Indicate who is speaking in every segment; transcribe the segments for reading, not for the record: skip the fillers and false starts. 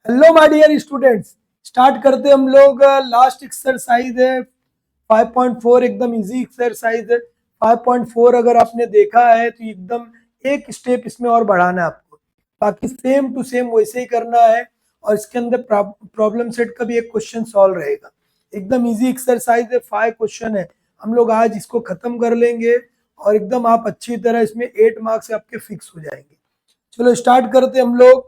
Speaker 1: Hello my dear students, start करते हम लोग। लास्ट एक्सरसाइज है 5.4, एकदम इजी एक्सरसाइज है। 5.4 अगर आपने देखा है तो एकदम एक स्टेप इसमें और बढ़ाना है आपको, बाकी सेम टू सेम वैसे ही करना है। और इसके अंदर प्रॉब्लम सेट का भी एक क्वेश्चन सॉल्व रहेगा। एकदम इजी एक्सरसाइज है, 5 क्वेश्चन है। हम लोग आज इसको खत्म कर लेंगे और एकदम आप अच्छी तरह इसमें 8 मार्क्स आपके फिक्स हो जाएंगे। चलो स्टार्ट करते हम लोग।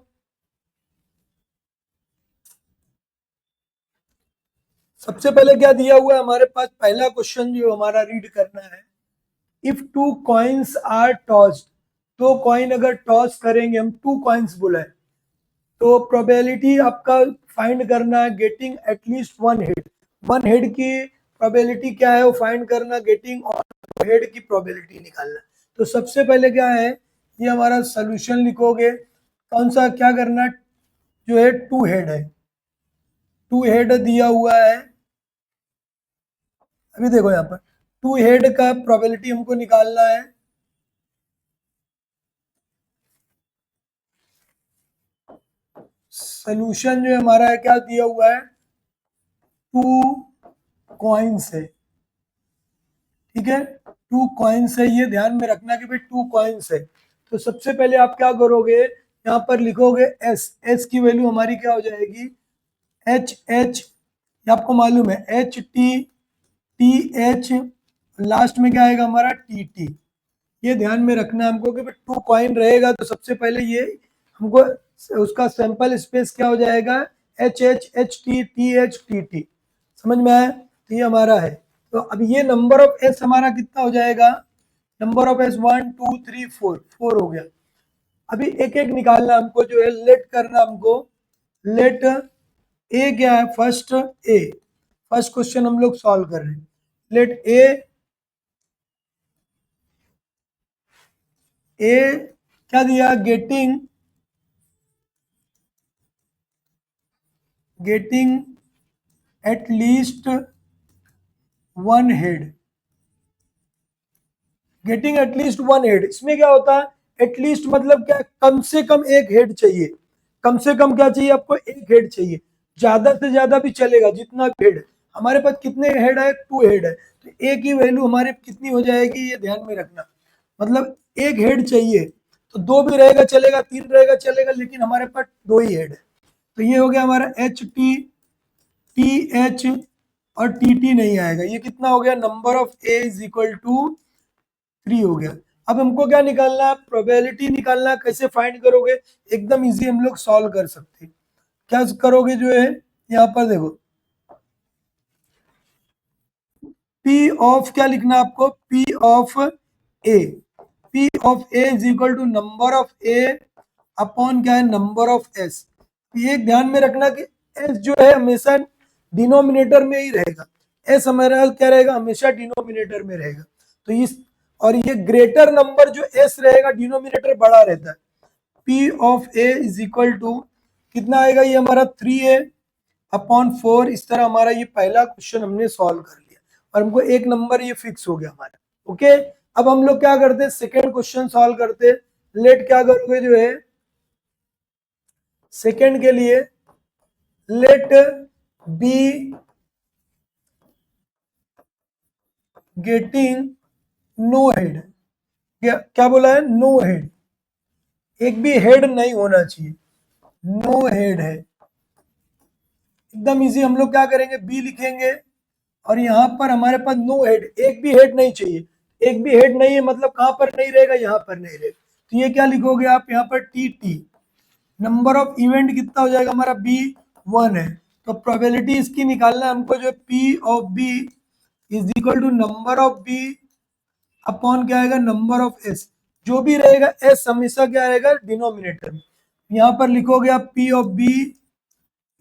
Speaker 1: सबसे पहले क्या दिया हुआ है हमारे पास, पहला क्वेश्चन जो हमारा रीड करना है। If two coins are tossed, दो कॉइन अगर टॉस करेंगे, हम टू कॉइन्स बोला है तो प्रोबेबिलिटी आपका फाइंड करना है getting at least one head. One head की प्रोबेबिलिटी क्या है वो फाइंड करना, गेटिंग और हेड की प्रोबेबिलिटी निकालना। तो सबसे पहले क्या है, ये हमारा सोल्यूशन लिखोगे। कौन सा क्या करना, जो है टू हेड है, टू हेड दिया हुआ है। अभी देखो यहाँ पर टू हेड का प्रोबेबिलिटी हमको निकालना है। सोल्यूशन जो हमारा है क्या दिया हुआ है, टू कॉइन्स है। ठीक है, टू कॉइन्स है, ये ध्यान में रखना कि भाई टू कॉइन्स है। तो सबसे पहले आप क्या करोगे, यहाँ पर लिखोगे एस। एस की वैल्यू हमारी क्या हो जाएगी, एच एच, आपको मालूम है H T, T H, last में क्या आएगा हमारा टी टी। ये ध्यान में रखना हमको कि टू कॉइन रहेगा तो सबसे पहले ये हमको उसका सैंपल स्पेस क्या हो जाएगा, H H H T T H T T. समझ में आया, तो ये हमारा है। तो अब ये नंबर ऑफ एस हमारा कितना हो जाएगा, नंबर ऑफ एस 1 2 3 4, 4 हो गया। अभी एक एक निकालना हमको, जो है लेट करना हमको। लेट ए क्या है, फर्स्ट ए, फर्स्ट क्वेश्चन हम लोग सॉल्व कर रहे हैं। लेट ए क्या दिया, getting at least one head. Getting at least one head, इसमें क्या होता है, एटलीस्ट मतलब क्या, कम से कम एक हेड चाहिए। कम से कम क्या चाहिए आपको, एक हेड चाहिए। ज्यादा से ज्यादा भी चलेगा, जितना भी हेड। हमारे पास कितने हेड है, टू हेड है, तो एक की वैल्यू हमारे कितनी हो जाएगी, ये ध्यान में रखना। मतलब एक हेड चाहिए, तो दो भी रहेगा चलेगा, तीन रहेगा चलेगा, लेकिन हमारे पास दो ही हेड है। तो ये हो गया हमारा एच टी, टी एच और टी टी नहीं आएगा। ये कितना हो गया, number of A is equal to 3 हो गया। अब हमको क्या निकालना है, प्रोबेबिलिटी निकालना है। कैसे फाइंड करोगे, एकदम इजी हम लोग सॉल्व कर सकते हैं। क्या करोगे, जो है यहाँ पर देखो, पी ऑफ क्या लिखना है आपको, P of A. P of A is equal to number of A upon क्या है, नंबर ऑफ एस। ये ध्यान में रखना कि एस जो है हमेशा डिनोमिनेटर में ही रहेगा। एस हमारा क्या रहेगा, हमेशा डिनोमिनेटर में रहेगा। तो इस, और ये ग्रेटर नंबर जो एस रहेगा, डिनोमिनेटर बड़ा रहता है। P of A is equal to कितना आएगा, ये हमारा 3a अपॉन 4। इस तरह हमारा ये पहला क्वेश्चन हमने सॉल्व कर लिया और हमको एक नंबर ये फिक्स हो गया हमारा। ओके, अब हम लोग क्या करते हैं, सेकेंड क्वेश्चन सॉल्व करते हैं। लेट क्या करोगे, जो है सेकेंड के लिए let B getting no head. क्या बोला है, नो हेड, एक भी हेड नहीं होना चाहिए, नो हेड है। एकदम इजी, हम लोग क्या करेंगे, बी लिखेंगे और यहाँ पर हमारे पास नो हेड, एक भी हेड नहीं चाहिए। एक भी हेड नहीं है मतलब कहाँ पर नहीं रहेगा, यहाँ पर नहीं रहेगा। तो ये क्या लिखोगे आप, यहाँ पर T T. Number of event कितना हो जाएगा हमारा, बी 1 है। तो प्रोबेबिलिटी इसकी निकालना है हमको, जो P of B is equal to number of B upon क्या आएगा, नंबर ऑफ एस। जो भी रहेगा एस हमेशा क्या आएगा, डिनोमिनेटर में। यहाँ पर लिखोगे आप P of B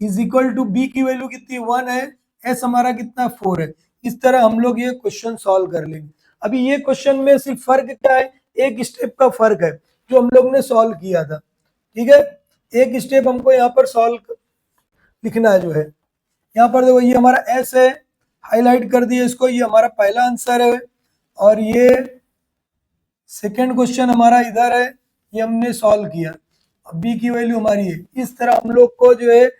Speaker 1: is equal to, B की वैल्यू कितनी 1 है, एस हमारा कितना 4 है। इस तरह हम लोग ये क्वेश्चन सॉल्व कर लेंगे। अभी ये क्वेश्चन में सिर्फ फर्क क्या है, एक स्टेप का फर्क है जो हम लोग ने सॉल्व किया था। ठीक है, एक स्टेप हमको यहाँ पर सॉल्व लिखना है, जो है यहाँ पर देखो, ये हमारा एस है, हाईलाइट कर दिया इसको, ये हमारा पहला आंसर है। और ये सेकेंड क्वेश्चन हमारा इधर है, ये हमने सॉल्व किया। बी की वैल्यू हमारी है। इस तरह हम लोग को जो है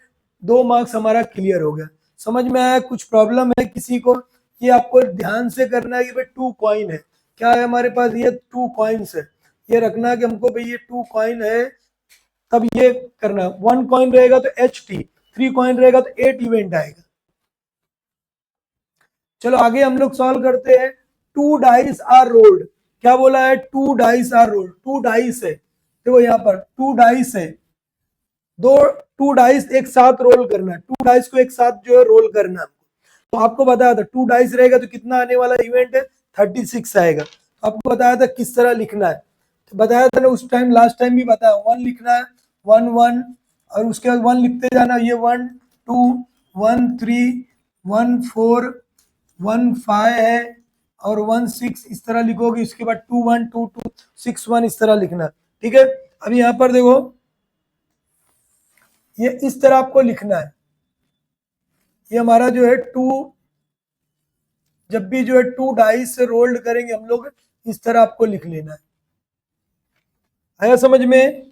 Speaker 1: 2 मार्क्स हमारा क्लियर हो गया। समझ में आया? कुछ प्रॉब्लम है किसी को? ये आपको ध्यान से करना है कि भाई 2 कॉइन है, क्या है हमारे पास, ये 2 कॉइन्स है, ये रखना है कि हमको भाई ये 2 कॉइन है, तब ये करना। 1 कॉइन रहेगा तो HT, 3 कॉइन रहेगा तो 8 इवेंट आएगा। चलो आगे हम लोग सॉल्व करते हैं। 2 डाइस आर रोल्ड, क्या बोला है? 2 डाइस आर रोल्ड, 2 डाइस है, देखो यहाँ पर 2 डाइस है, दो 2 डाइस एक साथ रोल करना है, 2 डाइस को एक साथ जो है रोल करना है। तो आपको बताया था 2 डाइस रहेगा तो कितना आने वाला इवेंट है, 36 आएगा। तो आपको बताया था किस तरह लिखना है, तो बताया था ना उस टाइम, लास्ट टाइम भी बताया, 1 लिखना है, 1 1, और उसके बाद 1 लिखते जाना, ये 1 2 1 3 1 4 1 5 है, और 1 6 इस तरह लिखोगे, इसके बाद 2 1 2 2 6 1 इस तरह लिखना। ठीक है, अभी यहाँ पर देखो, ये इस तरह आपको लिखना है। ये हमारा जो है 2, जब भी जो है 2 डाइस से रोल्ड करेंगे हम लोग, इस तरह आपको लिख लेना है। आया समझ में?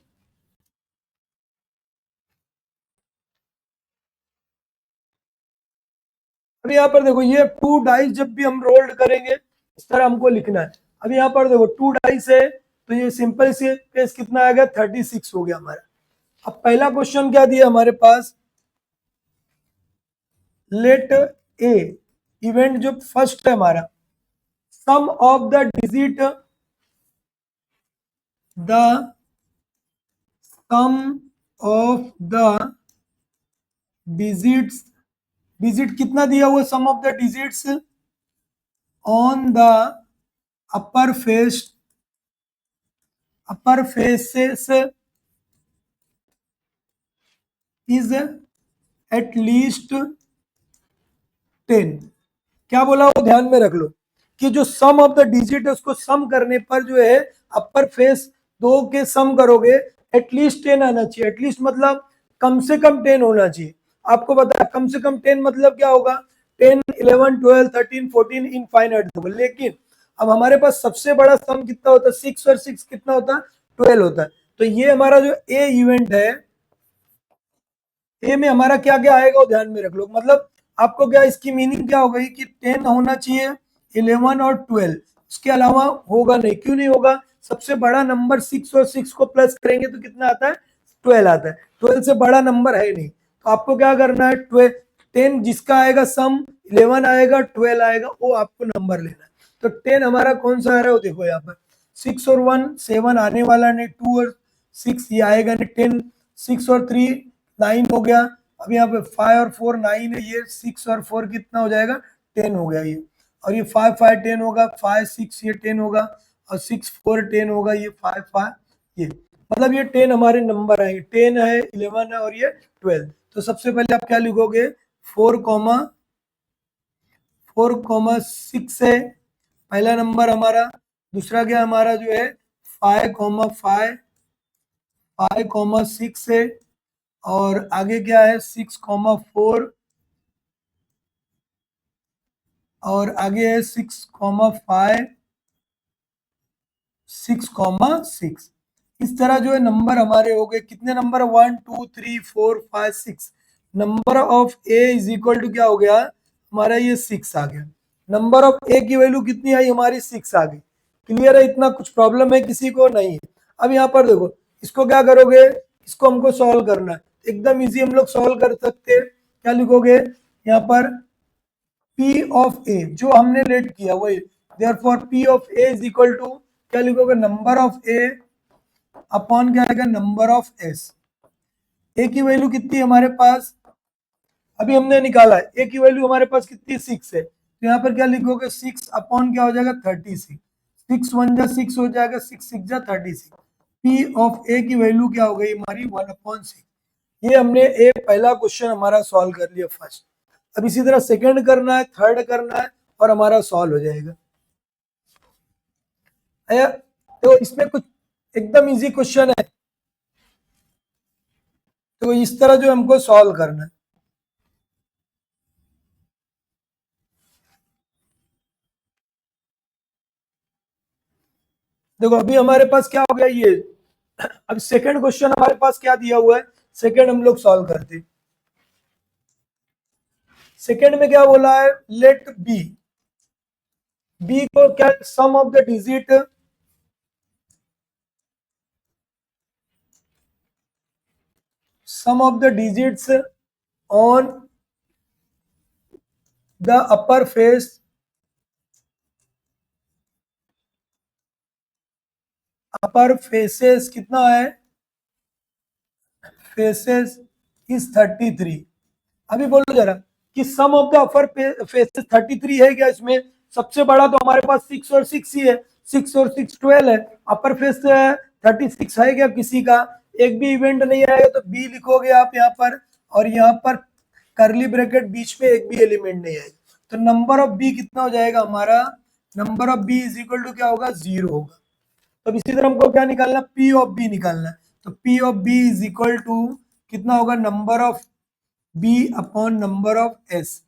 Speaker 1: अब यहाँ पर देखो, ये 2 डाइस जब भी हम रोल्ड करेंगे इस तरह हमको लिखना है। अब यहाँ पर देखो 2 डाइस है, तो ये सिंपल से केस कितना आएगा, 36 हो गया हमारा। अब पहला क्वेश्चन क्या दिया हमारे पास, लेट ए, इवेंट जो फर्स्ट है हमारा, sum of the digit, the sum of the digits, digit कितना दिया हुआ, sum of the digits on the upper face, upper faces is at least 10। क्या बोला वो ध्यान में रख लो, कि जो सम ऑफ द डिजिट है उसको सम करने पर जो है अपर फेस दो के सम करोगे, एटलीस्ट 10 आना चाहिए। एटलीस्ट मतलब कम से कम 10 होना चाहिए। आपको पता है कम से कम 10 मतलब क्या होगा, 10 11 12 13 14 इनफाइनाइट होगा। लेकिन अब हमारे पास सबसे बड़ा सम कितना होता है, 6 और 6 कितना होता है, 12 होता है। तो ये हमारा जो ए इवेंट है, ए में हमारा क्या क्या आएगा वो ध्यान में रख लो। मतलब आपको क्या, इसकी मीनिंग क्या हो गई कि 10 होना चाहिए, 11 और 12, उसके अलावा होगा नहीं। क्यों नहीं होगा, सबसे बड़ा नंबर 6 और 6 को प्लस करेंगे तो कितना आता है, 12 आता है। 12 से बड़ा नंबर है नहीं। तो आपको क्या करना है, 12 10 जिसका आएगा सम, 11 आएगा 12 आएगा, वो आपको नंबर लेना है। तो 10 हमारा कौन सा आ रहा है वो देखो यहाँ पर, 6 और 1 7 आने वाला नहीं, 2 और 6 ये आएगा नहीं, 10 6 और 3 9 हो गया। अब यहाँ पे 5 और 4 9 है, ये 6 और 4 कितना हो जाएगा, 10 हो गया ये। और ये 5 5 10 होगा, 5 6 ये 10 होगा, और 6 4 10 होगा, ये 5 5 ये, मतलब ये 10 हमारे नंबर आएंगे। 10 है, 11 है, और ये 12। तो सबसे पहले आप क्या लिखोगे, 4 6 है पहला नंबर हमारा। दूसरा क्या हमारा जो है 5 6 है, और आगे क्या है 6 4, और आगे है 6 5 6 इस तरह जो है नंबर हमारे हो गए। कितने number, 1 2 3 4 5 6। Number of A is equal to क्या हो गया हमारा, ये 6 आ गया। नंबर ऑफ ए की वैल्यू कितनी आई हमारी, 6 आ गई। क्लियर है? इतना कुछ प्रॉब्लम है किसी को? नहीं है। अब यहाँ पर देखो, इसको क्या करोगे, इसको हमको सॉल्व करना है। एकदम इजी हम लोग सॉल्व कर सकते हैं। क्या लिखोगे यहाँ पर, P ऑफ ए जो हमने लेट किया वही, therefore P of A is equal to, क्या लिखोगे, नंबर ऑफ ए अपॉन क्या आएगा, नंबर ऑफ एस। ए की वैल्यू कितनी है हमारे पास, अभी हमने निकाला है, ए की वैल्यू हमारे पास कितनी, 6 है। तो यहाँ पर क्या लिखोगे, 6 अपॉन क्या हो जाएगा, 36। 6 1 जा 6 हो जाएगा, 6 6 जा 36। पी ऑफ ए की वैल्यू क्या हो गई हमारी, 1/6। ये हमने एक पहला क्वेश्चन हमारा सॉल्व कर लिया फर्स्ट। अब इसी तरह सेकंड करना है, थर्ड करना है, और हमारा सॉल्व हो जाएगा। तो इसमें कुछ एकदम इजी क्वेश्चन है, तो इस तरह जो हमको सॉल्व करना है। देखो अभी हमारे पास क्या हो गया, ये अब सेकंड क्वेश्चन हमारे पास क्या दिया हुआ है, सेकंड हम लोग सॉल्व करते। सेकंड में क्या बोला है, लेट बी, बी को क्या, sum of the digit, sum of the digits on the upper face, upper faces कितना है, फेसेस इज 33। अभी बोलो जरा कि sum of the upper faces 33 है क्या, इसमें सबसे बड़ा तो हमारे पास 6 और 6 ही है, 6 और 6 12 है, अपर फेस 36 है क्या किसी का, एक भी इवेंट नहीं आएगा तो बी लिखोगे आप यहाँ पर, और यहाँ पर करली ब्रैकेट बीच में एक भी एलिमेंट नहीं आएगा, तो नंबर ऑफ बी कितना हो जाएगा हमारा, number of B is equal to क्या होगा, 0 होगा। तो इसी तरह हमको क्या निकालना, पी ऑफ बी निकालना है, तो P of B is equal to कितना होगा, number of B upon number of S.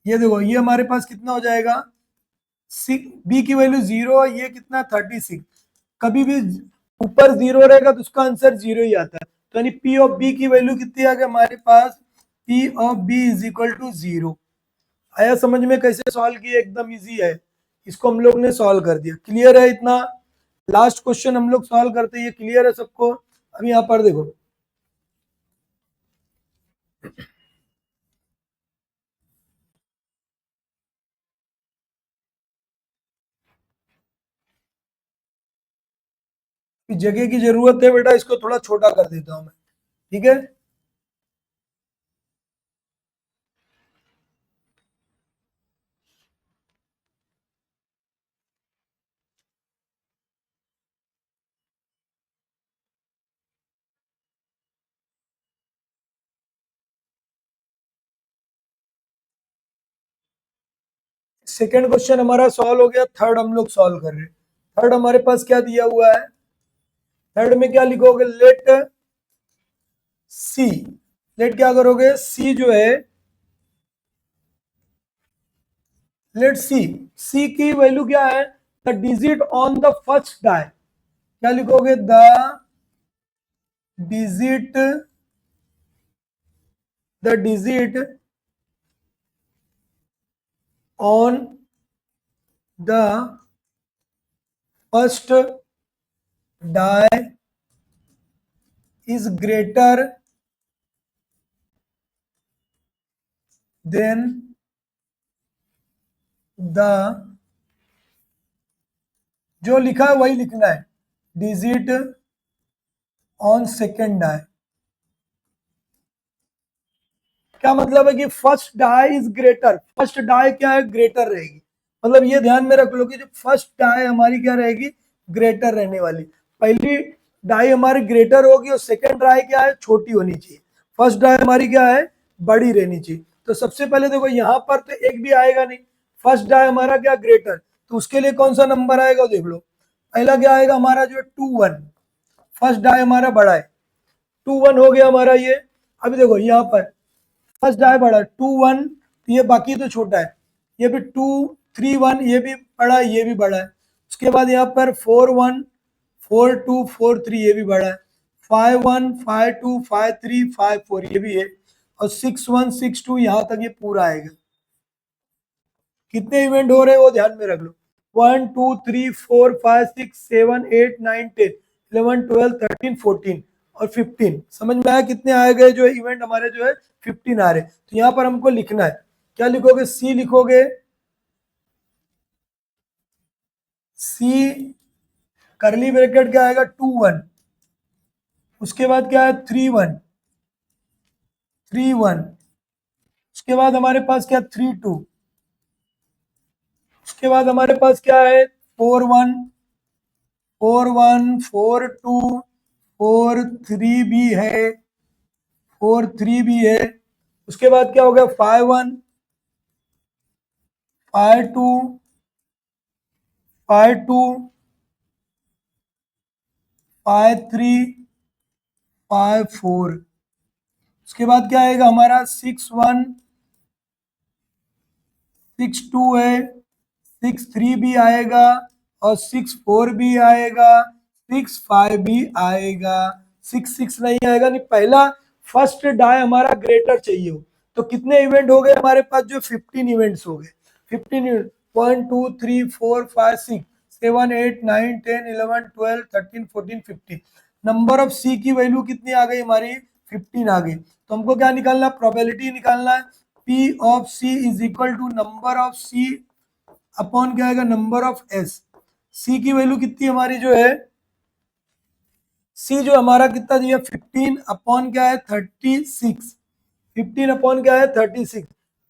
Speaker 1: ये देखो ये हमारे पास कितना हो जाएगा, बी की वैल्यू 0, ये कितना 36, कभी भी ऊपर 0 रहेगा तो उसका आंसर 0 ही आता है, तो यानी पी ऑफ बी की वैल्यू कितनी आ गई हमारे पास, P of B is equal to 0। आया समझ में कैसे सॉल्व किया, एकदम इजी है, इसको हम लोग ने सॉल्व कर दिया, क्लियर है इतना। लास्ट क्वेश्चन हम लोग सॉल्व करते हैं, ये क्लियर है सबको। अब यहाँ पर देखो, जगह की जरूरत है बेटा, इसको थोड़ा छोटा कर देता हूं मैं, ठीक है। सेकेंड क्वेश्चन हमारा सॉल्व हो गया, थर्ड हम लोग सॉल्व कर रहे हैं। थर्ड हमारे पास क्या दिया हुआ है, थर्ड में क्या लिखोगे, लेट सी, लेट क्या करोगे, सी जो है, लेट सी, सी की वैल्यू क्या है, the digit on the first die, क्या लिखोगे, the digit, the digit on the first die is greater than the, जो लिखा है वही लिखना है, डिजिट ऑन सेकेंड डाई। क्या मतलब है कि first die is greater, first die क्या है, ग्रेटर रहेगी, मतलब ये ध्यान में रख लो कि जो फर्स्ट डाई हमारी क्या रहेगी, ग्रेटर रहने वाली, पहली डाई हमारी ग्रेटर होगी और सेकेंड डाई क्या है, छोटी होनी चाहिए, फर्स्ट डाई हमारी क्या है, बड़ी रहनी चाहिए। तो सबसे पहले देखो यहाँ पर तो एक भी आएगा नहीं, फर्स्ट डाई हमारा क्या, ग्रेटर, तो उसके लिए कौन सा नंबर आएगा देख लो, पहला क्या आएगा हमारा जो 2 1, फर्स्ट डाई हमारा बड़ा है, 2 1 हो गया हमारा ये। अभी देखो यहाँ पर फर्स्ट डाई बड़ा 2 1, ये बाकी तो छोटा है, ये भी 2 3 1, ये भी बड़ा है, ये भी बड़ा है, उसके बाद यहाँ पर 4 1 4 2 4 3, ये भी बड़ा है, 5 1 5 2 5 3 5 4, ये भी है, और 6 1 6 2, यहाँ तक ये पूरा आएगा। कितने इवेंट हो रहे हैं वो ध्यान में रख लो, 1 2 3 4 5 6 7 8 9 10 11 12 13 14 और 15, समझ में आया कितने आए गए, जो इवेंट हमारे जो है 15 आ रहे। तो यहाँ पर हमको लिखना है, क्या लिखोगे, सी लिखोगे, सी करली ब्रैकेट क्या आएगा, 2 1, उसके बाद क्या है 3 1 उसके बाद हमारे पास क्या 3 2, उसके बाद हमारे पास क्या है 4 1 4 1 4 2 4 3 भी है, 4 3 भी है, उसके बाद क्या हो गया 5 1 5 2 5 2 5 3 5 4, उसके बाद क्या आएगा हमारा 6 1 6 2 है, 6 3 भी आएगा और 6 4 भी आएगा, 6 5 भी आएगा, 6 6 नहीं आएगा, नहीं पहला फर्स्ट डाई हमारा ग्रेटर चाहिए हो। तो कितने इवेंट हो गए हमारे पास, जो 15 इवेंट्स हो गए, 15 इवेंट, 1 2 3 4 5 6 7 8 9 10 11 12 13 14 15। नंबर ऑफ सी की वैल्यू कितनी आ गई हमारी, 15 आ गई। तो हमको क्या निकालना है, प्रोबेबिलिटी निकालना है। P of C is equal to number of C upon क्या आएगा, नंबर ऑफ एस। सी की वैल्यू कितनी हमारी जो है, सी जो हमारा कितना दिया, 15 अपॉन क्या है 36। 15 अपॉन क्या है 36,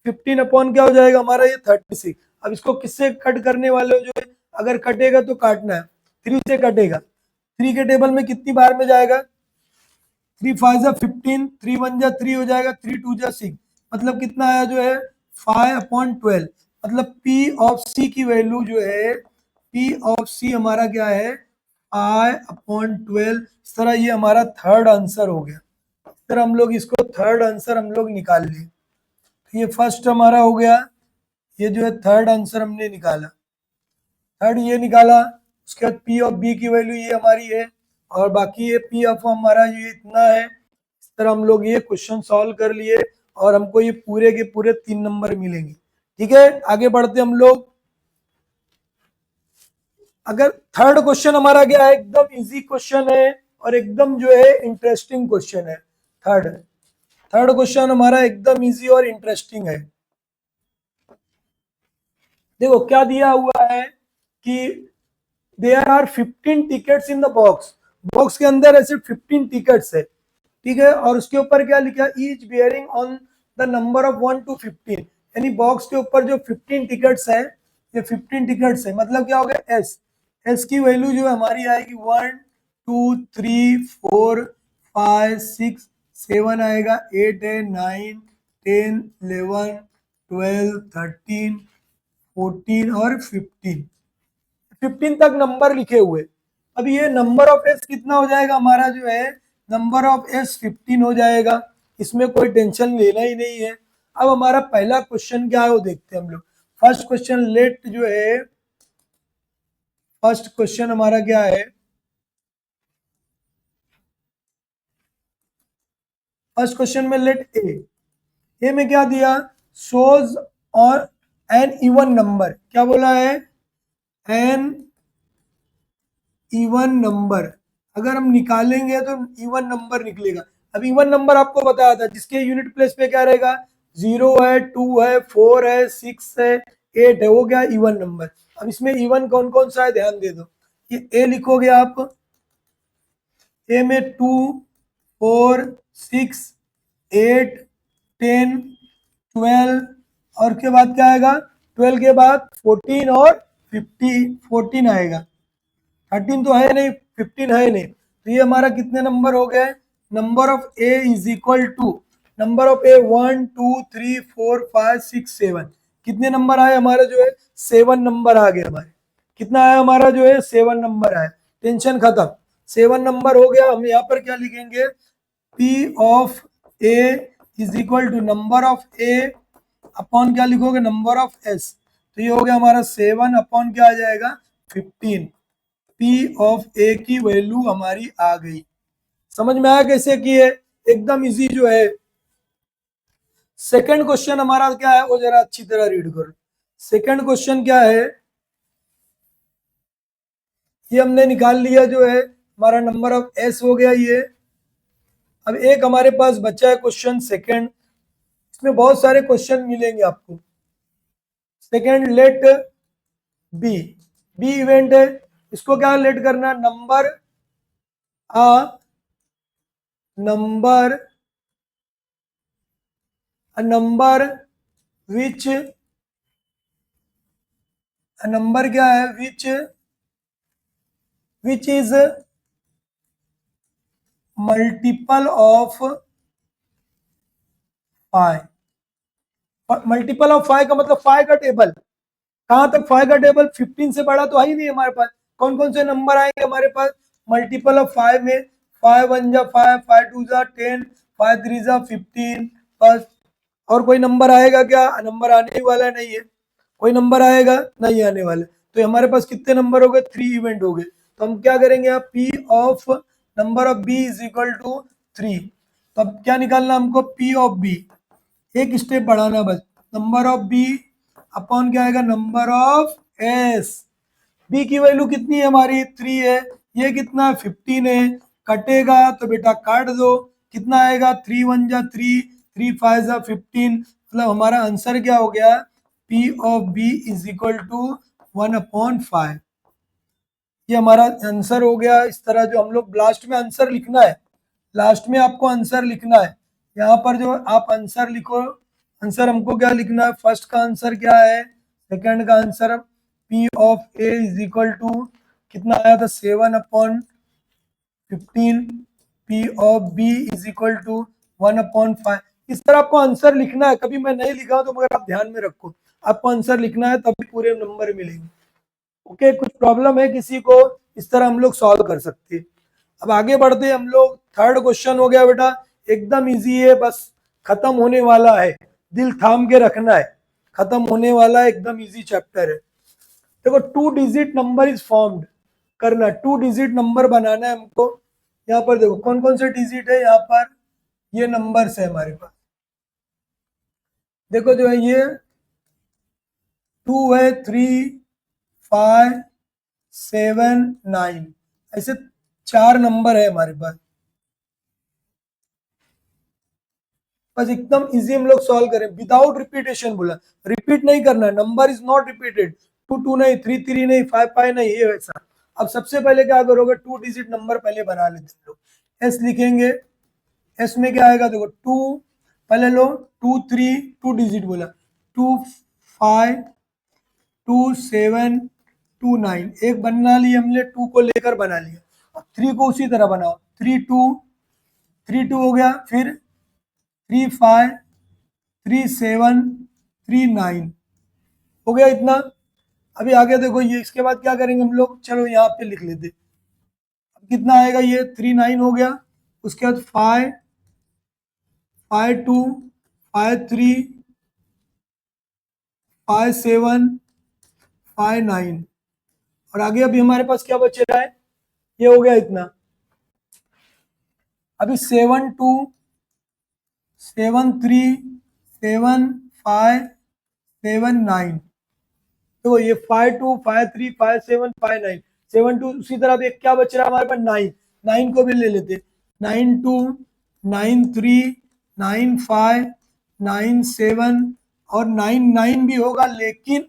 Speaker 1: 15 अपॉन क्या हो जाएगा हमारा ये 36। अब इसको किससे कट करने वाले हो, जो है अगर कटेगा तो काटना है, 3 से कटेगा। 3 के टेबल में कितनी बार में जाएगा, 3 5 जा 15, 3 1 जा 3 हो जाएगा, 3 2 जा 6, मतलब कितना आया जो है 5/12। मतलब P ऑफ C की वैल्यू जो है, P ऑफ C हमारा क्या है 5/12। इस तरह ये हमारा थर्ड आंसर हो गया। इस तरह हम लोग इसको थर्ड आंसर हम लोग निकाल लिए। तो ये फर्स्ट हमारा हो गया, ये जो है थर्ड आंसर हमने निकाला, थर्ड ये निकाला। उसके बाद P ऑफ B की वैल्यू ये हमारी है, और बाकी ये P ऑफ हमारा ये इतना है। इस तरह हम लोग ये क्वेश्चन सॉल्व कर लिए, और हमको ये पूरे के पूरे 3 नंबर मिलेंगे। ठीक है, आगे बढ़ते हम लोग। अगर थर्ड क्वेश्चन हमारा क्या है, एकदम इजी क्वेश्चन है और एकदम जो है इंटरेस्टिंग क्वेश्चन है। थर्ड थर्ड क्वेश्चन हमारा एकदम इजी और इंटरेस्टिंग है। देखो क्या दिया हुआ है कि there are 15 tickets in the box. Box के अंदर ऐसे 15 टिकट्स है, ठीक है, और उसके ऊपर क्या लिखा, each bearing on the number of 1 to 15। यानी बॉक्स के ऊपर जो 15 टिकट्स है, ये 15 टिकट्स है, मतलब क्या हो गया एस। एस की वैल्यू जो हमारी आएगी 1 2 3 4 5 6 7 आएगा, 8 है, 9 10 11 12 13 14 और 15। 15 तक नंबर लिखे हुए। अब ये नंबर ऑफ एस कितना हो जाएगा हमारा जो है, नंबर ऑफ एस 15 हो जाएगा, इसमें कोई टेंशन लेना ही नहीं है। अब हमारा पहला क्वेश्चन क्या है वो देखते हैं हम लोग। फर्स्ट क्वेश्चन लेट जो है, फर्स्ट क्वेश्चन हमारा क्या है, फर्स्ट क्वेश्चन में लेट ए में क्या दिया, शोज और एन इवन नंबर, क्या बोला है, एन इवन नंबर। अगर हम निकालेंगे तो इवन नंबर निकलेगा। अब इवन नंबर आपको बताया था, जिसके यूनिट प्लेस पे क्या रहेगा, 0 है, 2 है, 4 है, 6 है, 8 है, वो क्या इवन नंबर। अब इसमें इवन कौन कौन सा है ध्यान दे दो। ये ए लिखोगे आप, ए में 2 4 6 8 10 12, और के बाद क्या आएगा, 12 के बाद 14 और 50, 14 आएगा। 13 तो है नहीं, 15 है नहीं, तो ये हमारा कितने नंबर हो गए, number of A is equal to number of A 1 2 3 4 5 6 7। कितने नंबर आए हमारे जो है, 7 नंबर आ गए हमारे। कितना आया हमारा जो है, 7 नंबर आया, टेंशन खत्म। 7 नंबर हो गया। हम यहाँ पर क्या लिखेंगे, P of A is equal to number of A upon क्या लिखोगे, नंबर ऑफ एस। तो ये हो गया हमारा 7 अपॉन क्या आ जाएगा, 15। P ऑफ ए की वैल्यू हमारी आ गई। समझ में आया कैसे की है, एकदम इजी जो है। सेकंड क्वेश्चन हमारा क्या है, वो जरा अच्छी तरह रीड करो। सेकंड क्वेश्चन क्या है, ये हमने निकाल लिया जो है, हमारा नंबर ऑफ एस हो गया ये। अब एक हमारे पास बचा है क्वेश्चन सेकंड, इसमें बहुत सारे क्वेश्चन मिलेंगे आपको। Second let B, B event है, इसको क्या लेट करना, number number a number which number क्या है, which is multiple of 5। Multiple of 5 का मतलब 5 का टेबल, कहां तक 5 का टेबल, 15 से बड़ा तो है ही नहीं हमारे पास। कौन कौन से नंबर आएंगे हमारे पास, मल्टीपल ऑफ 5 में 5 1 जा 5, 5 2 जा 10, 5 3 जा 15। बस, और कोई नंबर आएगा क्या, नंबर आने ही वाला नहीं है, कोई नंबर आएगा नहीं आने वाला। तो हमारे पास कितने नंबर हो गए, 3 इवेंट हो गए। तो हम क्या करेंगे, P of number of B is equal to 3। तो अब क्या निकालना हमको, P ऑफ B, एक स्टेप बढ़ाना बस, नंबर ऑफ B अपॉन क्या आएगा, नंबर ऑफ S। B की वैल्यू कितनी है हमारी, 3 है, ये कितना है 15 है, कटेगा तो बेटा काट दो, कितना आएगा 3 1 जा 3, 3 5 जा 15, मतलब हमारा आंसर क्या हो गया, P of B is equal to 1/5। ये हमारा आंसर हो गया। इस तरह जो हम लोग लास्ट में आंसर लिखना है, लास्ट में आपको आंसर लिखना है, यहाँ पर जो आप आंसर लिखो, आंसर हमको क्या लिखना है, फर्स्ट का आंसर क्या है, सेकंड का answer P of A is equal to कितना आया था 7/15, P of B is equal to 1/5। इस तरह आपको आंसर लिखना है, कभी मैं नहीं लिखा हूं तो मगर आप ध्यान में रखो, आपको आंसर लिखना है तभी पूरे नंबर मिलेंगे। ओके, कुछ प्रॉब्लम है किसी को, इस तरह हम लोग सॉल्व कर सकते हैं। अब आगे बढ़ते हैं हम लोग, थर्ड क्वेश्चन हो गया बेटा, एकदम इजी है, बस खत्म होने वाला है, दिल थाम के रखना है, खत्म होने वाला है, एकदम इजी चैप्टर है। देखो 2 डिजिट नंबर इज फॉर्म्ड करना, 2 डिजिट नंबर बनाना है हमको। यहाँ पर देखो कौन कौन से डिजिट है, यहाँ पर ये नंबर्स है हमारे पास, देखो जो है ये 2 है, 3 5 7 9, ऐसे 4 नंबर है हमारे पास। बस एकदम इजी हम लोग सॉल्व करें, विदाउट रिपीटेशन बोला, रिपीट नहीं करना, नंबर इज नॉट रिपीटेड, 2 2 नहीं, 3 3 नहीं, 5 5 नहीं, ये वैसा। अब सबसे पहले क्या करोगे, 2 डिजिट नंबर पहले बना लेते हैं लोग, एस लिखेंगे, एस में क्या आएगा देखो 2, पहले लो 2 3, 2 डिजिट बोला, 2 5 2 7 2 9, एक बना लिया हमने, 2 को लेकर बना लिया। अब 3 को उसी तरह बनाओ, 3 2 3 2 हो गया, फिर 3 5 3 7 3 9 हो गया इतना। अभी आगे देखो ये, इसके बाद क्या करेंगे हम लोग, चलो यहाँ पे लिख लेते, अब कितना आएगा, ये 3 9 हो गया, उसके बाद 5 5 2 5 3 5 7 5 9, और आगे अभी हमारे पास क्या बच रहा है, ये हो गया इतना। अभी 7 2 7 3 7 5 7 9, तो ये 5 2 5 3 5 7 5 9, 7 2, उसी तरह एक क्या बच रहा है हमारे पास 9, 9 को भी ले लेते, 9 2 9 3 9 5 9 7, और 9 9 भी होगा, लेकिन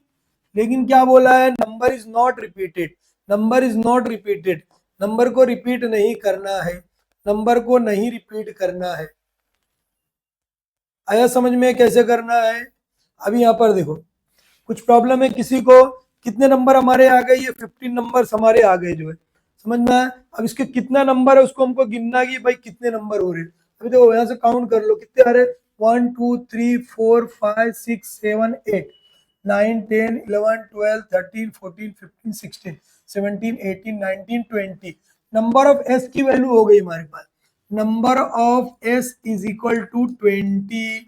Speaker 1: लेकिन क्या बोला है, number is not repeated, number is not repeated, number को रिपीट नहीं करना है, नंबर को नहीं रिपीट करना है। आया समझ में कैसे करना है। अभी यहाँ पर देखो कुछ प्रॉब्लम है किसी को, कितने नंबर हमारे आ गए, ये 15 नंबर हमारे आ गए जो है, समझ में आया। अब इसके कितना नंबर है उसको हमको गिनना कि भाई कितने नंबर हो रहे हैं। अभी देखो यहाँ से काउंट कर लो कितने आ रहे, 1 2 3 4 5 6 7 8 9 10 11 12 13 14 15 16 17 18 19 20, नंबर ऑफ एस की वैल्यू हो गई हमारे पास, number of S is equal to 20।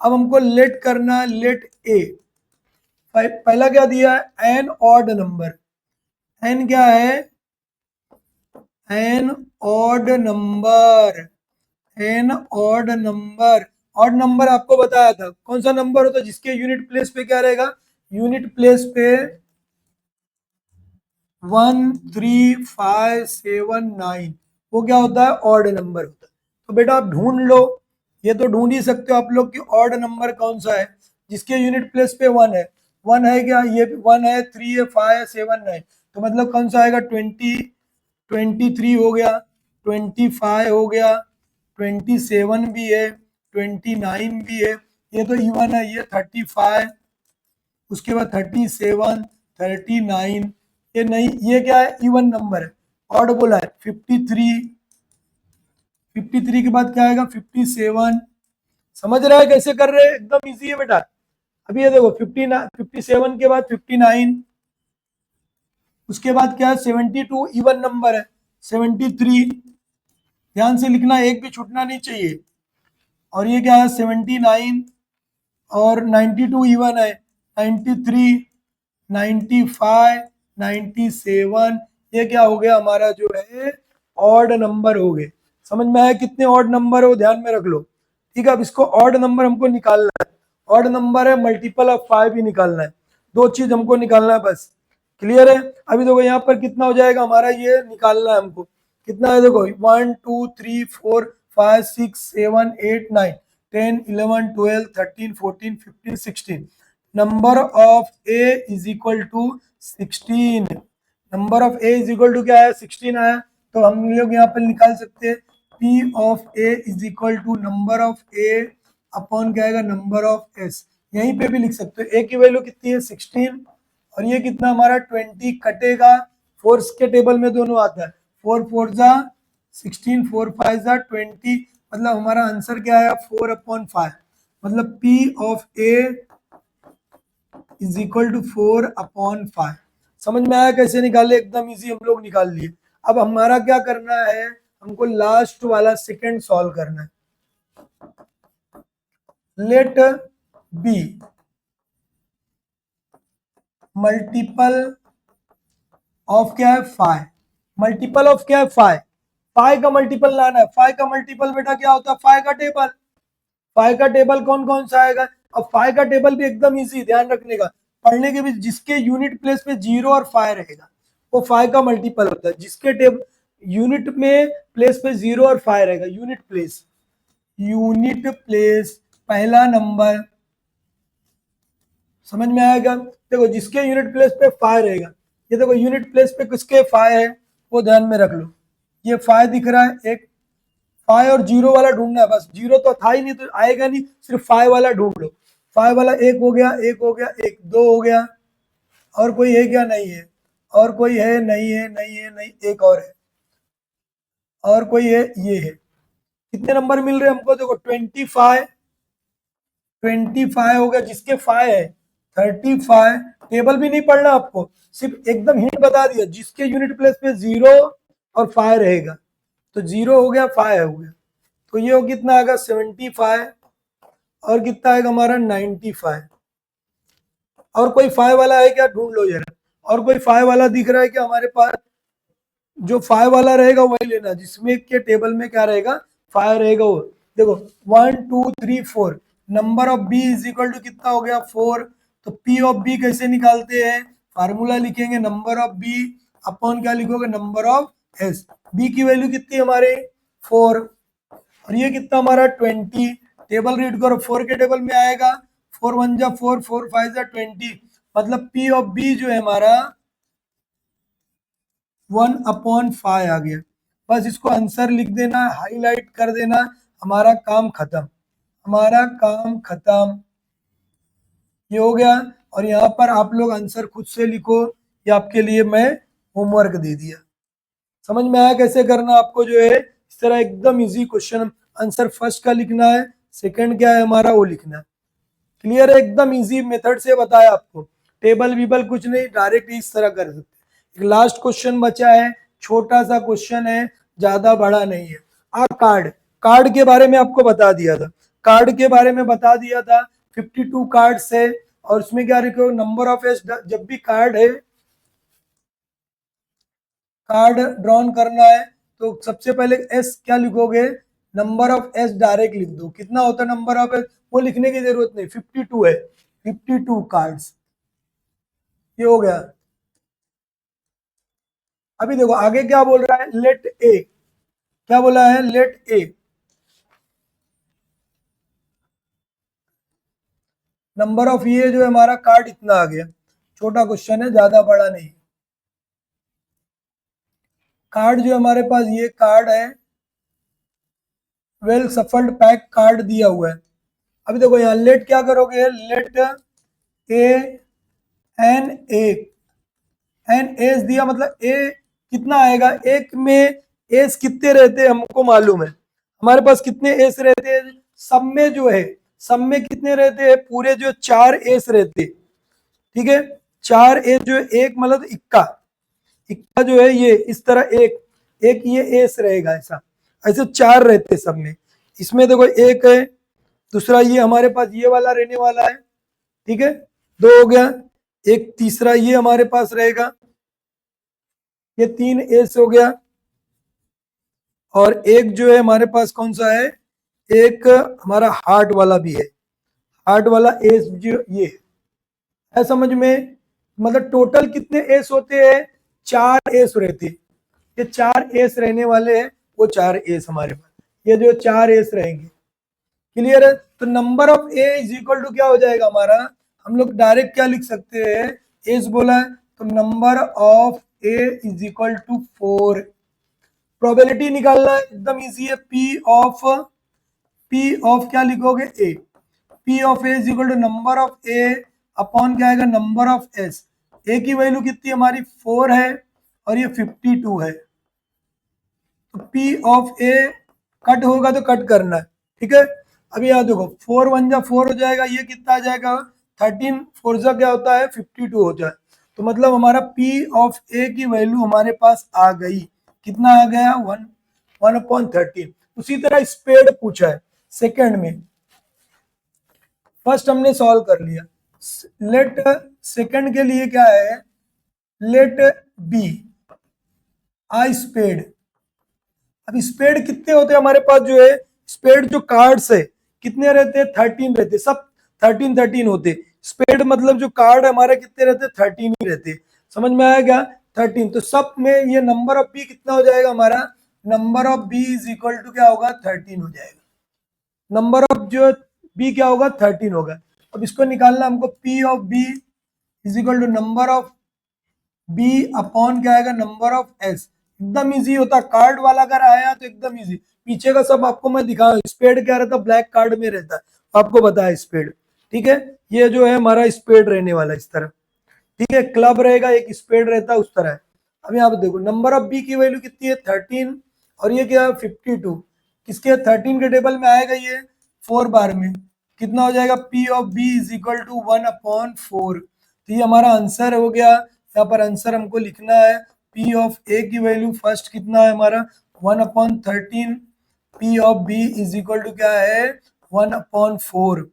Speaker 1: अब हमको लेट करना, लेट ए, पहला क्या दिया है, एन ऑड नंबर, एन क्या है, N odd number, N odd number, odd number आपको बताया था कौन सा नंबर होता है जिसके यूनिट प्लेस पे क्या रहेगा, यूनिट प्लेस पे 1 3 5 7 9, वो क्या होता है, ऑड नंबर होता है। तो बेटा आप ढूंढ लो, ये तो ढूंढ ही सकते हो आप लोग कि ऑड नंबर कौन सा है जिसके यूनिट प्लेस पे 1 है, 1 है क्या, ये 1 है, 3 है, 5 है, 7 9, तो मतलब कौन सा आएगा, 23 हो गया, 25 हो गया, 27 भी है, 29 भी है, ये तो इवन है, ये 35, उसके बाद 37 39, ये नहीं, ये क्या है, इवन नंबर है, ऑड बोला है, 53 के बाद क्या आएगा, 57, समझ रहा है कैसे कर रहे हैं, एकदम इजी है बेटा। अभी ये देखो 57 के बाद 59, उसके बाद क्या है 72, इवन नंबर है, 73, ध्यान से लिखना, एक भी छूटना नहीं चाहिए, और ये क्या है 79, और 92 इवन है, 93 95 97, ये क्या हो गया हमारा जो है ऑड नंबर हो गए। समझ में आया कितने ऑड नंबर हो, ध्यान में रख लो। ठीक है, अब इसको ऑड नंबर हमको निकालना है। ऑड नंबर है, मल्टीपल ऑफ 5 ही निकालना है। दो चीज हमको निकालना है बस। क्लियर है? अभी देखो यहाँ पर कितना हो जाएगा हमारा, ये निकालना है हमको। कितना है देखो, 1 2 3 4 5 6 7 8 9 10 11 12 13 14 15 16। Number of A is equal to 16। Number of A is equal to क्या है, 16 आया। तो हम लोग यहाँ पर निकाल सकते हैं P of A is equal to number of A upon क्या आएगा, नंबर ऑफ एस। यहीं पे भी लिख सकते हो, ए की वैल्यू कितनी है 16 और ये कितना हमारा 20 कटेगा। फोर्स के टेबल में दोनों आता है, 4 4 जा 16 4 5 जा 20, मतलब हमारा आंसर क्या आया 4/5। मतलब P of A is equal to 4/5। समझ में आया कैसे निकाले, एकदम इजी हम लोग निकाल लिए। अब हमारा क्या करना है, हमको लास्ट वाला सेकंड सॉल्व करना है। लेट बी मल्टीपल ऑफ क्या है 5। मल्टीपल ऑफ क्या है 5। 5 का मल्टीपल लाना है। 5 का मल्टीपल बेटा क्या होता है, 5 का टेबल। 5 का टेबल कौन कौन सा आएगा। अब 5 का टेबल भी एकदम इजी, ध्यान रखने का। पढ़ने के भी जिसके यूनिट प्लेस पे 0 और 5 रहेगा वो 5 का मल्टीपल होता है। जिसके टेबल यूनिट में प्लेस पे 0 और 5 रहेगा, यूनिट प्लेस, यूनिट प्लेस पहला नंबर। समझ में आएगा। देखो जिसके यूनिट प्लेस पे 5 रहेगा, ये देखो यूनिट प्लेस पे किसके 5 है वो ध्यान में रख लो। ये 5 दिख रहा है, एक 5 और 0 वाला ढूंढना है बस। 0 तो था ही नहीं तो आएगा नहीं, सिर्फ 5 वाला ढूंढ लो। 5 वाला एक हो गया, एक हो गया, एक दो हो गया। और कोई है क्या, नहीं है। और कोई है, नहीं है, नहीं है, नहीं, एक और है। और कोई है, ये है। कितने नंबर मिल रहे हैं हमको, देखो 25। 25 हो गया, जिसके 5 है 35। टेबल भी नहीं पढ़ना आपको, सिर्फ एकदम हिंट बता दिया, जिसके यूनिट प्लेस पे 0 और 5 रहेगा। तो 0 हो गया, 5 हो गया, तो ये हो कितना आएगा 75। और कितना आएगा हमारा 95। और कोई 5 वाला है क्या, ढूंढ लो जरा। और कोई 5 वाला दिख रहा है क्या हमारे पास। जो 5 वाला रहेगा वही लेना, जिसमें के टेबल में क्या रहेगा 5 रहेगा वो। देखो 1 2 3 4, number of B is equal to कितना हो गया 4। तो पी ऑफ बी कैसे निकालते हैं, फार्मूला लिखेंगे नंबर ऑफ बी अपॉन क्या लिखोगे, नंबर ऑफ एस। बी की वैल्यू कितनी हमारे 4 और ये कितना हमारा 20। टेबल रीड करो, 4 के टेबल में आएगा 4 1 जा 4 4 5 जा 20। मतलब पी ऑफ बी जो है हमारा 1/5 आ गया। बस इसको आंसर लिख देना, हाईलाइट कर देना, हमारा काम खत्म। हमारा काम खत्म, ये हो गया। और यहाँ पर आप लोग आंसर खुद से लिखो, ये आपके लिए मैं होमवर्क दे दिया। समझ में आया कैसे करना आपको, जो है इस तरह एकदम इजी क्वेश्चन। आंसर फर्स्ट का लिखना है, सेकंड क्या है हमारा वो लिखना है। क्लियर है, एकदम इजी मेथड से बताया आपको। टेबल वीबल कुछ नहीं, डायरेक्ट इस तरह कर सकते। एक लास्ट क्वेश्चन बचा है, छोटा सा क्वेश्चन है, ज्यादा बड़ा नहीं है। कार्ड, कार्ड के बारे में आपको बता दिया था। कार्ड के बारे में बता दिया था, 52 कार्ड्स है और उसमें क्या लिखो, नंबर ऑफ एस। जब भी कार्ड है, कार्ड ड्रॉन करना है तो सबसे पहले एस क्या लिखोगे, नंबर ऑफ एस डायरेक्ट लिख दो। कितना होता है नंबर ऑफ एस, वो लिखने की जरूरत नहीं, 52 है, 52 कार्ड्स। ये हो गया। अभी देखो आगे क्या बोल रहा है, लेट ए। क्या बोला है, लेट ए नंबर ऑफ, ये जो है हमारा कार्ड इतना आ गया। छोटा क्वेश्चन है, ज्यादा बड़ा नहीं। कार्ड जो हमारे पास ये कार्ड है, वेल सफल्ड पैक कार्ड दिया हुआ है। अभी देखो यहाँ लेट क्या करोगे, let A N A. N S दिया मतलब ए कितना आएगा, एक में एस कितने रहते हैं हमको मालूम है। हमारे पास कितने एस रहते हैं, सब में जो है, सब में कितने रहते हैं, पूरे जो 4 एस रहते। ठीक है, 4 एस जो है, एक मतलब इक्का, इक्का जो है ये इस तरह एक, एक ये एस रहेगा, ऐसा ऐसे 4 रहते सब में। इसमें देखो एक है, दूसरा ये हमारे पास ये वाला रहने वाला है। ठीक है, 2 हो गया। एक तीसरा ये हमारे पास रहेगा, ये 3 एस हो गया, और एक जो है हमारे पास कौन सा है, एक हमारा हार्ट वाला भी है, हार्ट वाला एस जो ये है समझ में। मतलब टोटल कितने एस होते हैं, 4 एस रहते हैं। ये 4 एस रहने वाले हैं, वो 4 एस हमारे पास, ये जो 4 एस रहेंगे। क्लियर है। तो number of A is equal to क्या हो जाएगा हमारा, हम लोग डायरेक्ट क्या लिख सकते हैं, एस बोला है तो number of A is equal to 4। Probability निकालना है, एकदम इजी है। पी ऑफ क्या लिखोगे, A. P of A is equal to number of A upon क्या आएगा, नंबर ऑफ एस। ए की वैल्यू कितनी हमारी 4 है, और ये 52 है। तो पी ऑफ ए कट होगा तो कट करना है, ठीक है। अभी यहाँ देखो 4 1 जा 4 हो जाएगा, ये कितना आ जाएगा 13, 4 जा क्या होता है 52 हो जाए। तो मतलब हमारा पी ऑफ ए की वैल्यू हमारे पास आ गई, कितना आ गया 1/13। उसी तरह स्पेड पूछा है सेकंड में, फर्स्ट हमने सॉल्व कर लिया। लेट सेकंड के लिए क्या है, लेट बी आई स्पेड। अब स्पेड कितने होते हैं हमारे पास, जो है स्पेड जो कार्ड्स है कितने रहते हैं, 13 रहते, सब 13 होते। स्पेड मतलब जो कार्ड हमारे कितने रहते, 13 ही रहते। समझ में आएगा 13। तो सब में ये नंबर ऑफ बी कितना हो जाएगा हमारा, number of B is equal to क्या होगा 13 हो जाएगा। नंबर ऑफ जो बी क्या होगा 13 होगा। अब इसको निकालना हमको, P of B is equal to number of B upon क्या आएगा, नंबर ऑफ एस। एकदम इजी होता, कार्ड वाला अगर आया तो एकदम इजी। पीछे का सब आपको मैं दिखा, स्पेड क्या रहता ब्लैक कार्ड में रहता है, आपको बताया स्पेड, ठीक है। ये जो है हमारा स्पेड रहने वाला इस तरह, ठीक है। क्लब रहेगा, एक स्पेड रहता है उस तरह है। अब यहाँ पे देखो नंबर ऑफ बी की वैल्यू कितनी है 13, और ये क्या है 52। किसके 13 के टेबल में आएगा, ये 4 बार में कितना हो जाएगा, P of B is equal to 1/4। तो ये हमारा आंसर हो गया। यहाँ पर आंसर हमको लिखना है, पी ऑफ ए की वैल्यू फर्स्ट कितना है हमारा 1/13, P of B is equal to क्या है 1/4।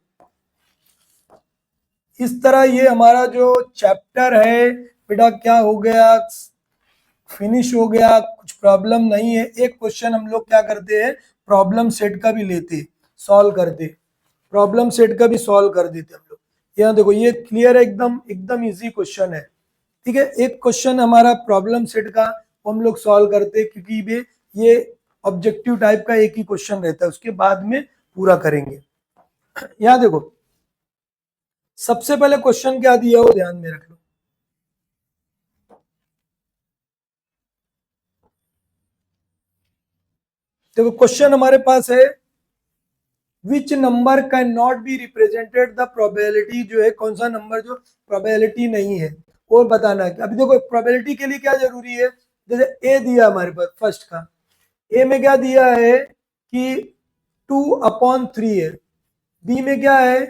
Speaker 1: इस तरह ये हमारा जो चैप्टर है बेटा क्या हो गया, फिनिश हो गया। कुछ प्रॉब्लम नहीं है। एक क्वेश्चन हम लोग क्या करते हैं, प्रॉब्लम सेट का भी लेते, सॉल्व करते, प्रॉब्लम सेट का भी सॉल्व कर देते हम लोग। यहाँ देखो ये क्लियर है, एकदम एकदम इजी क्वेश्चन है, ठीक है। एक क्वेश्चन हमारा प्रॉब्लम सेट का वो हम लोग सॉल्व करते, क्योंकि ये ऑब्जेक्टिव टाइप का एक ही क्वेश्चन रहता है, उसके बाद में पूरा करेंगे। यहाँ देखो सबसे पहले क्वेश्चन क्या दिया हो ध्यान में रख लो। देखो क्वेश्चन हमारे पास है, which number can not be represented the probability, जो है कौन सा नंबर जो प्रोबेबिलिटी नहीं है, और बताना है। अभी देखो प्रोबेबिलिटी के लिए क्या जरूरी है, जैसे ए दिया हमारे पास फर्स्ट का, ए में क्या दिया है कि 2/3 है, बी में क्या है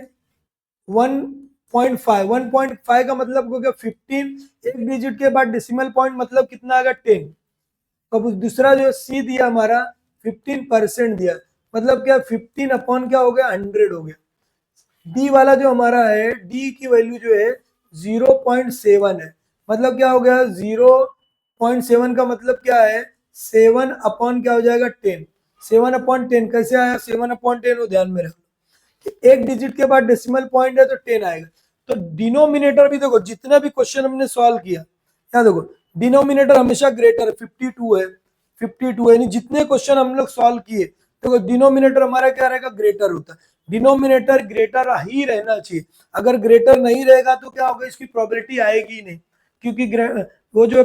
Speaker 1: 1.5, 1.5 का मतलब हो गया 15, एक डिजिट के बाद डेसिमल पॉइंट मतलब कितना आएगा 10। अब दूसरा जो सी दिया हमारा 15% दिया, मतलब क्या 15 अपॉन क्या हो गया 100 हो गया। डी वाला जो हमारा है, डी की वैल्यू जो है 0.7 है, मतलब क्या हो गया 0.7 का मतलब क्या है 7 अपॉन क्या हो जाएगा 10। 7/10 कैसे आया, 7/10 हो, ध्यान में रखो कि एक डिजिट के बाद डेसिमल पॉइंट है तो 10 आएगा। तो डिनोमिनेटर भी देखो, जितना भी क्वेश्चन हमने सॉल्व किया, यहाँ देखो डिनोमिनेटर हमेशा ग्रेटर है, 52 है, 52 है, यानी जितने क्वेश्चन हम लोग सॉल्व किए देखो डिनोमिनेटर हमारा क्या रहेगा ग्रेटर होता है। डिनोमिनेटर ग्रेटर ही रहना चाहिए, अगर ग्रेटर नहीं रहेगा तो क्या होगा, इसकी प्रोबेबिलिटी आएगी ही नहीं, क्योंकि वो जो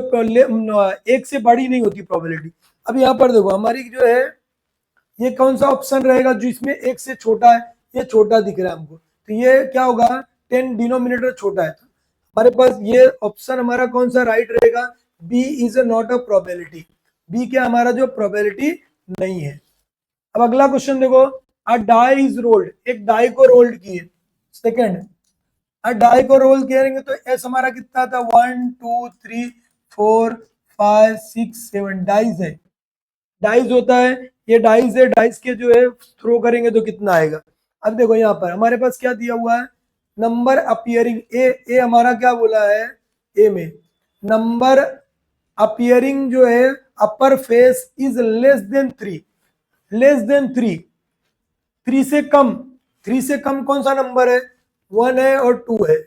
Speaker 1: एक से बड़ी नहीं होती प्रोबेबिलिटी। अब यहाँ पर देखो हमारी जो है ये कौन सा ऑप्शन रहेगा जो इसमें एक से छोटा है, ये छोटा दिख रहा है हमको, तो ये क्या होगा 10, डिनोमिनेटर छोटा है, तो हमारे पास ये ऑप्शन हमारा कौन सा राइट रहेगा, B is not a probability. B क्या हमारा जो प्रोबेबिलिटी नहीं है। अब अगला क्वेश्चन देखो, अ डाई इज रोल्ड, एक डाई को रोल्ड किए। सेकंड, अ डाई को रोल करेंगे तो एस हमारा कितना था 1 2 3 4 5 6 7 डाइज है, डाइस होता है, ये डाइस है, डाइस के जो है थ्रो करेंगे तो कितना आएगा। अब देखो यहाँ पर हमारे पास क्या दिया हुआ है, नंबर अपियरिंग ए, ए हमारा क्या बोला है, ए में नंबर अपियरिंग जो है अपर face is less than 3, less than 3, 3 से कम, 3 से कम कौन सा नंबर है, 1 है और 2 है,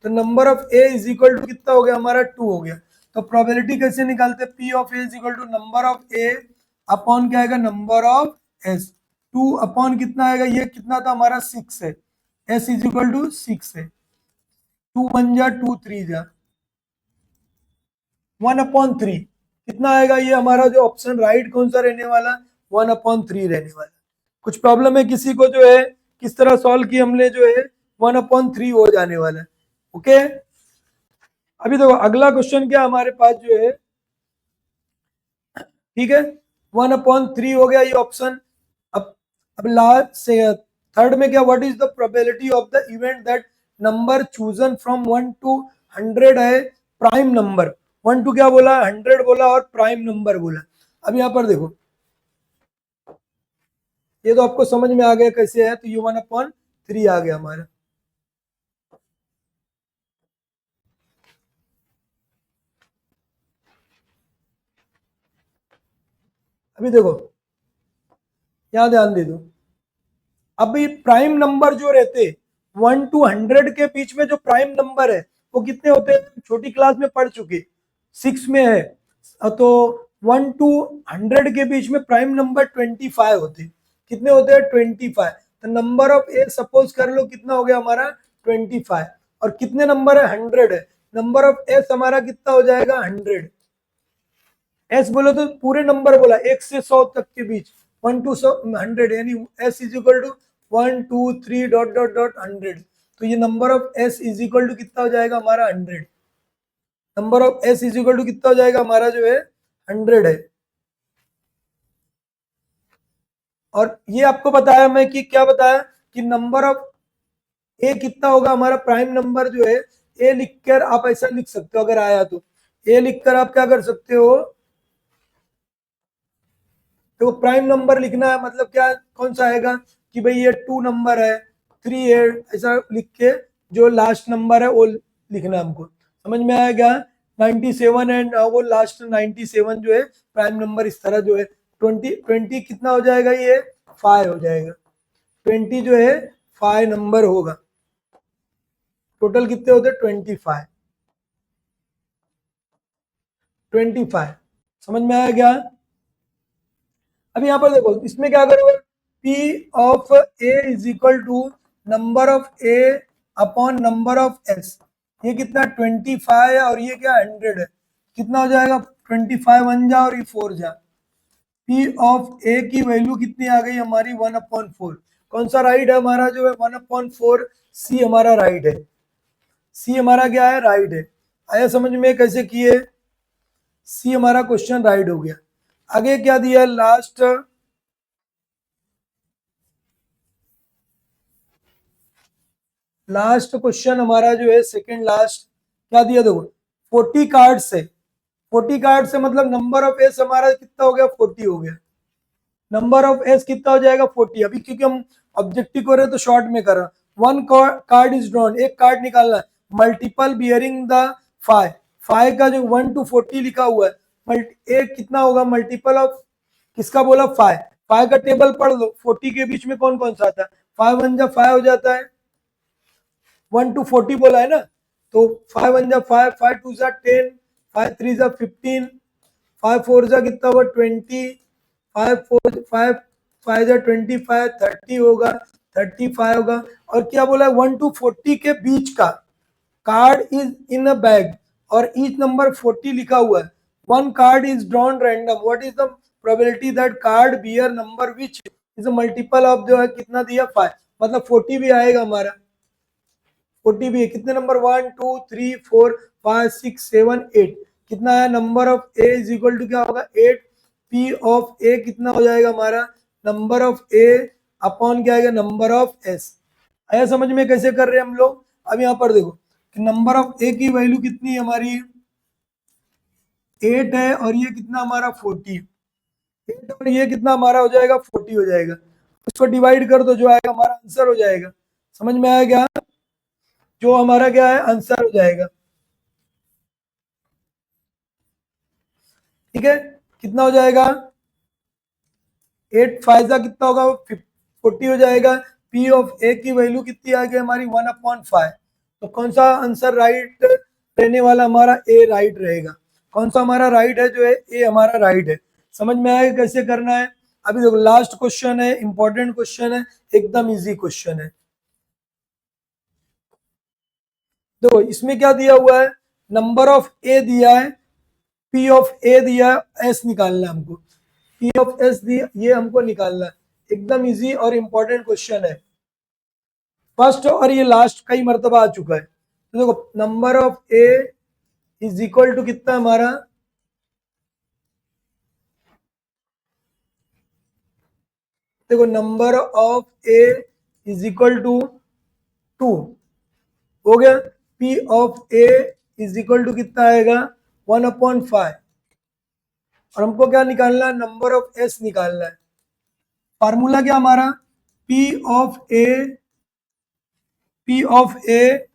Speaker 1: तो number of A is equal to कितना हो गया हमारा, 2 हो गया। तो प्रोबेबिलिटी कैसे निकालते हैं, P of A is equal to number of A upon क्या आएगा, नंबर ऑफ एस, 2 अपॉन कितना आएगा, ये कितना था हमारा 6 है, एस इज इक्वल टू 6 है, 2 1 जा 2 3 जा 1/3 कितना आएगा, ये हमारा जो ऑप्शन राइट कौन सा रहने वाला, 1/3 रहने वाला। कुछ प्रॉब्लम है किसी को जो है, किस तरह सॉल्व की हमने जो है 1/3 हो जाने वाला है। ओके, अभी देखो अगला क्वेश्चन क्या हमारे पास जो है, ठीक है 1/3 हो गया ये ऑप्शन। अब लास्ट से थर्ड में क्या, what is the probability of the event that number chosen from 1 to 100 है प्राइम नंबर, 1 to क्या बोला, 100 बोला और प्राइम नंबर बोला। अब यहाँ पर देखो ये तो आपको समझ में आ गया कैसे है, तो ये 1/3 आ गया हमारा। अभी देखो यहाँ ध्यान दे दो, अभी प्राइम नंबर जो रहते 1 to 100 के बीच में जो प्राइम नंबर है वो कितने होते हैं, छोटी क्लास में पढ़ चुके, 6 में है, तो 1 to 100 के बीच में प्राइम नंबर 25 होते, कितने होते हैं 25, तो नंबर ऑफ ए सपोज कर लो कितना हो गया हमारा 25, और कितने नंबर है 100 है, नंबर ऑफ एस हमारा कितना हो जाएगा 100, एस बोलो तो पूरे नंबर बोला 1 से 100 तक के बीच, 1 to 100 यानी S is equal to 1 2 3 dot dot dot 100, तो ये number of S is equal to कितना हो जाएगा हमारा 100, number of S is equal to कितना हो जाएगा हमारा जो है 100 है। और ये आपको बताया मैं कि क्या बताया कि नंबर ऑफ ए कितना होगा हमारा प्राइम नंबर जो है, ए लिखकर आप ऐसा लिख सकते हो, अगर आया तो ए लिखकर आप क्या कर सकते हो, तो प्राइम नंबर लिखना है, मतलब क्या कौन सा आएगा कि भाई ये 2 नंबर है, 3 है, ऐसा लिख के जो लास्ट नंबर है वो लिखना है हमको, समझ में आएगा 97 एंड वो लास्ट 97 जो है प्राइम नंबर, इस तरह जो है 20 कितना हो जाएगा, ये 5 हो जाएगा, 20 जो है 5 नंबर होगा, टोटल कितने होते हैं 25 समझ में आया क्या। अब यहाँ पर देखो इसमें क्या करोगे, P of A is equal to number of A upon number of S, ये कितना 25 है और ये क्या 100 है, कितना हो जाएगा 25 1 जा और ये 4 जा, P ऑफ A की वैल्यू कितनी आ गई हमारी 1/4, कौन सा राइट है हमारा जो है 1/4, सी हमारा राइट है, सी हमारा क्या है राइट है। आया समझ में कैसे किए, सी हमारा क्वेश्चन राइट हो गया। आगे क्या दिया लास्ट, लास्ट क्वेश्चन हमारा जो है सेकंड लास्ट क्या दिया, देखो 40 कार्ड से, 40 कार्ड से मतलब नंबर ऑफ एस हमारा कितना हो गया 40 हो गया, नंबर ऑफ एस कितना हो जाएगा 40, अभी क्योंकि हम ऑब्जेक्टिव कर रहे हैं तो शॉर्ट में कर रहा हूं, 1 कार्ड इज ड्रॉन, एक कार्ड निकालना है, मल्टीपल बियरिंग द 5, 5 का जो 1 to 40 लिखा हुआ है, एक कितना होगा मल्टीपल ऑफ किसका बोला 5, 5 का टेबल पढ़ लो, 40 के बीच में कौन कौन सा आता है, 5 1 जा 5 हो जाता है, 1 to 40 बोला है ना, तो 5 1 जा 5, 5 2 जा 10, 5 3 जा 15, 5 4 जा कितना हुआ 20, 5 4 5 5 जा 25, 30 होगा, 35 होगा, और क्या बोला है 1 to 40 के बीच का card is in a bag और ईच नंबर 40 लिखा हुआ है, one card is drawn random, what is the probability that card bear number which is a multiple of जो है कितना दिया 5, मतलब 40 भी आएगा हमारा, 40 भी है, कितने नंबर 1 2 3 4 5 6 7 8, कितना है number of A is equal to क्या होगा 8, पी ऑफ ए कितना हो जाएगा हमारा नंबर ऑफ ए अपॉन क्या आएगा नंबर ऑफ एस। आया समझ में कैसे कर रहे हैं हम लोग। अब यहाँ पर देखो कि नंबर ऑफ ए की वैल्यू कितनी है हमारी 8 है और ये कितना हमारा 40, 8 और ये कितना हमारा हो जाएगा 40 हो जाएगा, उसको डिवाइड कर दो जो आएगा हमारा आंसर हो जाएगा, समझ में आया क्या, जो हमारा क्या है आंसर हो जाएगा। ठीक है, कितना हो जाएगा 8 फाइजा कितना होगा 40 हो जाएगा। पी ऑफ ए की वैल्यू कितनी आ गई हमारी 1/5। तो कौन सा आंसर राइट रहने वाला हमारा ए राइट रहेगा। कौन सा हमारा राइट है जो है ए हमारा राइट है। समझ में आएगा कैसे करना है। अभी देखो लास्ट क्वेश्चन है, इंपॉर्टेंट क्वेश्चन है, एकदम इजी क्वेश्चन है। देखो इसमें क्या दिया हुआ है, नंबर ऑफ ए दिया है, पी ऑफ ए दिया है, एस निकालना है हमको। पी ऑफ एस दिया, ये हमको निकालना है। एकदम इजी और इंपॉर्टेंट क्वेश्चन है। फर्स्ट और ये लास्ट कई मर्तबा आ चुका है। तो देखो number of A is equal to कितना हमारा, देखो number of A is equal to 2 हो गया। P of A is equal to कितना आएगा 1/5। और हमको क्या निकालना है, नंबर ऑफ एस निकालना है। फार्मूला क्या हमारा, P of A, P of A,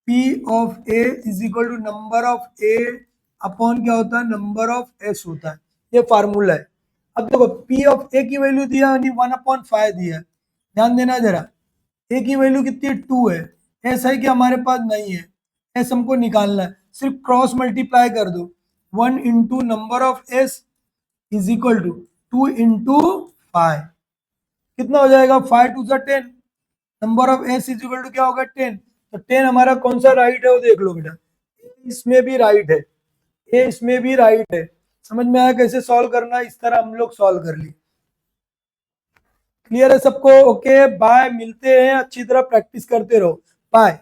Speaker 1: P of A is equal to number of A upon क्या होता है, नंबर ऑफ एस होता है। ये फार्मूला है। अब देखो पी ऑफ ए की वैल्यू दिया यानी 1/5 दिया है। ध्यान देना जरा, ए की वैल्यू कितनी है 2 है। एस है कि हमारे पास नहीं है, एस हमको निकालना है। सिर्फ क्रॉस मल्टीप्लाई कर दो, 1 into number of S is equal to 2 into 5। कितना हो जाएगा 5 to 10। Number of S is equal to क्या होगा 10। तो 10 हमारा कौन सा राइट है वो देख लो बेटा, इसमें भी राइट है, ए इसमें भी राइट है। समझ में आया कैसे सॉल्व करना है, इस तरह हम लोग सॉल्व कर ली। क्लियर है सबको, ओके बाय, मिलते हैं, अच्छी तरह प्रैक्टिस करते रहो, बाय।